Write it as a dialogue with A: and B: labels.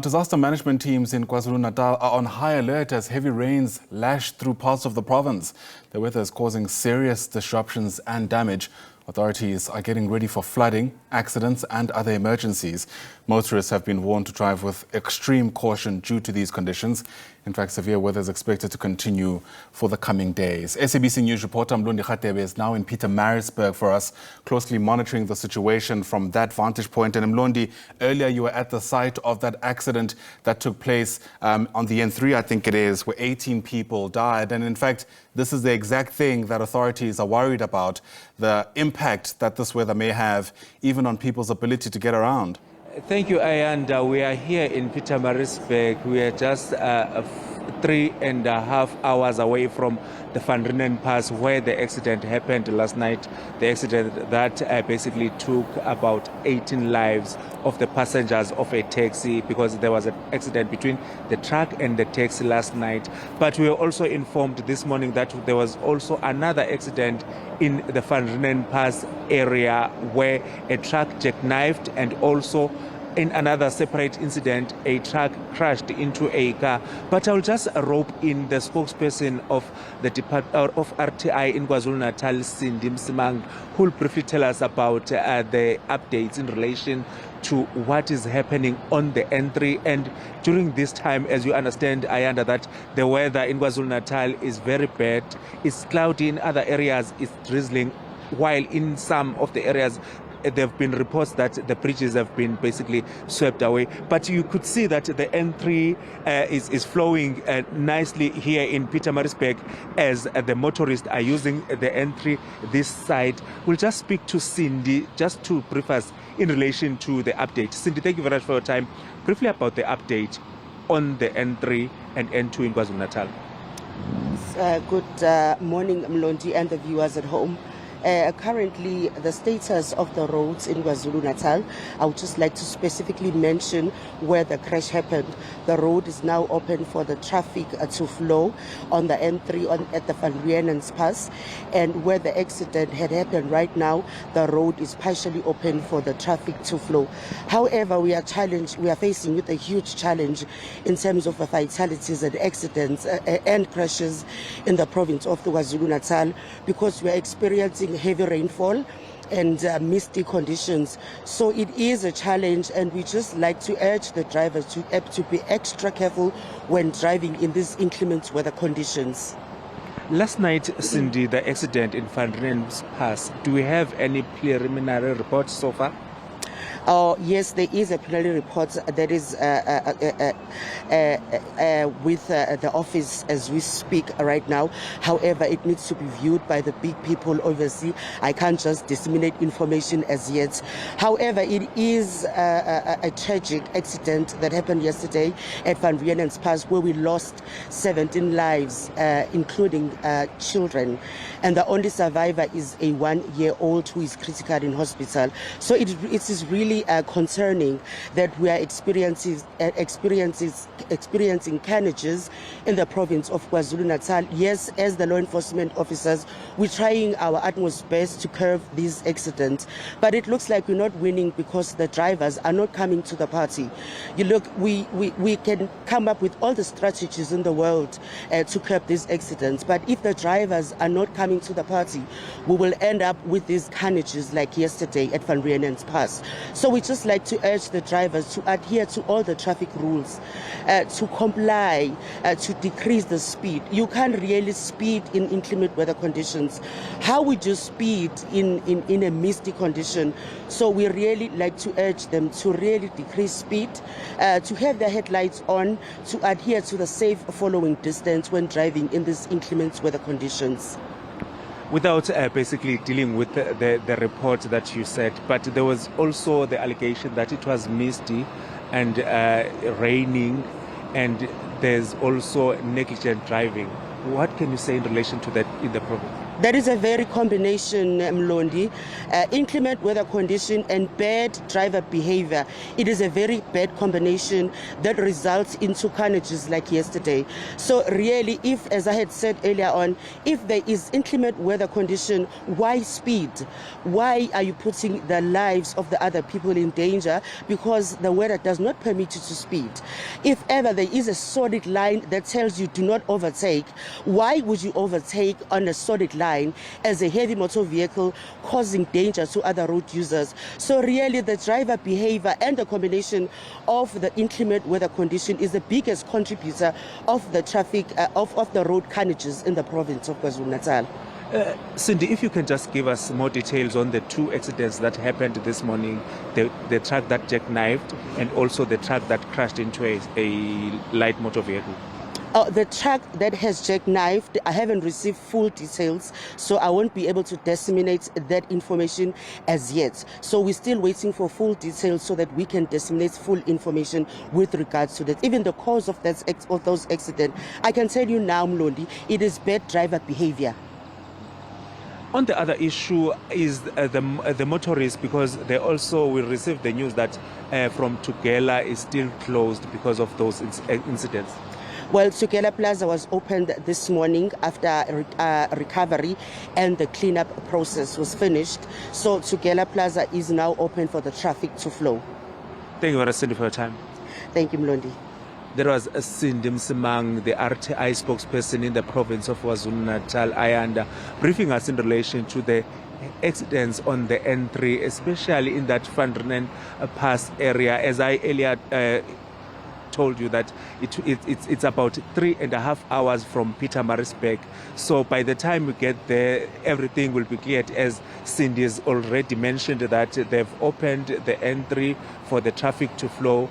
A: Disaster management teams in KwaZulu-Natal are on high alert as heavy rains lash through parts of the province. The weather is causing serious disruptions and damage. Authorities are getting ready for flooding, accidents and other emergencies. Motorists have been warned to drive with extreme caution due to these conditions. In fact, severe weather is expected to continue for the coming days. SABC News reporter Mlondi Radebe is now in Pietermaritzburg for us, closely monitoring the situation from that vantage point. And Mlondi, earlier you were at the site of that accident that took place on the N3, I think it is, where 18 people died. And in fact, this is the exact thing that authorities are worried about, the impact that this weather may have even on people's ability to get around.
B: Thank you, Ayanda. We are here in Pietermaritzburg. We are just 3.5 hours away from the Van Riebeeck Pass where the accident happened last night. The accident that basically took about 18 lives of the passengers of a taxi, because there was an accident between the truck and the taxi last night. But we were also informed this morning that there was also another accident in the Van Riebeeck Pass area where a truck jackknifed, and also in another separate incident, a truck crashed into a car. But I'll just rope in the spokesperson of the of RTI in KwaZulu-Natal, Cindy Msimang, who will briefly tell us about the updates in relation to what is happening on the N3. And during this time, as you understand, Ayanda, that the weather in KwaZulu-Natal is very bad. It's cloudy in other areas, it's drizzling, while in some of the areas there have been reports that the bridges have been basically swept away. But you could see that the N3 is flowing nicely here in Pietermaritzburg as the motorists are using the N3 this side. We'll just speak to Cindy just to brief us in relation to the update. Cindy, thank you very much for your time. Briefly about the update on the N3 and N2 in KwaZulu-Natal.
C: Good morning, Mlondi, and the viewers at home. Currently, the status of the roads in KwaZulu-Natal, I would just like to specifically mention where the crash happened. The road is now open for the traffic to flow on the N3 at the Van Riebeeck Pass, and where the accident had happened right now, the road is partially open for the traffic to flow. However, we are facing with a huge challenge in terms of fatalities and accidents and crashes in the province of the KwaZulu-Natal, because we are experiencing heavy rainfall and misty conditions. So it is a challenge, and we just like to urge the drivers to be extra careful when driving in these inclement weather conditions.
B: Last night, Cindy, the accident in Van Riebeeck Pass, do we have any preliminary reports so far?
C: Yes, there is a preliminary report that is with the office as we speak right now. However, it needs to be viewed by the big people overseas. I can't just disseminate information as yet. However, it is a tragic accident that happened yesterday at Van Riebeeck Pass, where we lost 17 lives, including children. And the only survivor is a 1-year-old who is critical in hospital. So it is really concerning that we are experiencing carnages in the province of KwaZulu-Natal. Yes, as the law enforcement officers, we're trying our utmost best to curb these accidents, but it looks like we're not winning because the drivers are not coming to the party. You look, we can come up with all the strategies in the world to curb these accidents, but if the drivers are not coming to the party, we will end up with these carnages like yesterday at Van Riebeeck Pass. So we just like to urge the drivers to adhere to all the traffic rules, to comply, to decrease the speed. You can't really speed in inclement weather conditions. How would you speed in a misty condition? So we really like to urge them to really decrease speed, to have their headlights on, to adhere to the safe following distance when driving in these inclement weather conditions.
B: Without basically dealing with the report that you said, but there was also the allegation that it was misty and raining, and there's also negligent driving. What can you say in relation to that in the province?
C: That is a very combination, Mlondi. Inclement weather condition and bad driver behavior. It is a very bad combination that results into carnages like yesterday. So really, if, as I had said earlier on, if there is inclement weather condition, why speed? Why are you putting the lives of the other people in danger? Because the weather does not permit you to speed. If ever there is a solid line that tells you do not overtake, why would you overtake on a solid line as a heavy motor vehicle causing danger to other road users? So really the driver behavior and the combination of the inclement weather condition is the biggest contributor of the traffic, of the road carnages in the province of KwaZulu-Natal.
B: Cindy, if you can just give us more details on the two accidents that happened this morning, the truck that jackknifed and also the truck that crashed into a light motor vehicle.
C: The truck that has jackknifed, I haven't received full details, so I won't be able to disseminate that information as yet. So we're still waiting for full details so that we can disseminate full information with regards to that. Even the cause of those accidents, I can tell you now, Mlondi, it is bad driver behavior.
B: On the other issue is the motorists, because they also will receive the news that from Tugela is still closed because of those incidents.
C: Well, Tugela Plaza was opened this morning after recovery and the cleanup process was finished. So Tugela Plaza is now open for the traffic to flow.
B: Thank you very much, Cindy, for your time.
C: Thank you, Mlondi.
B: There was Cindy Msimang, the RTI spokesperson in the province of KwaZulu-Natal, and briefing us in relation to the accidents on the N3, especially in that Van Renen Pass area. As I earlier told you that it's about 3.5 hours from Pietermaritzburg. So by the time we get there, everything will be cleared, as Cindy has already mentioned that they've opened the N3 for the traffic to flow.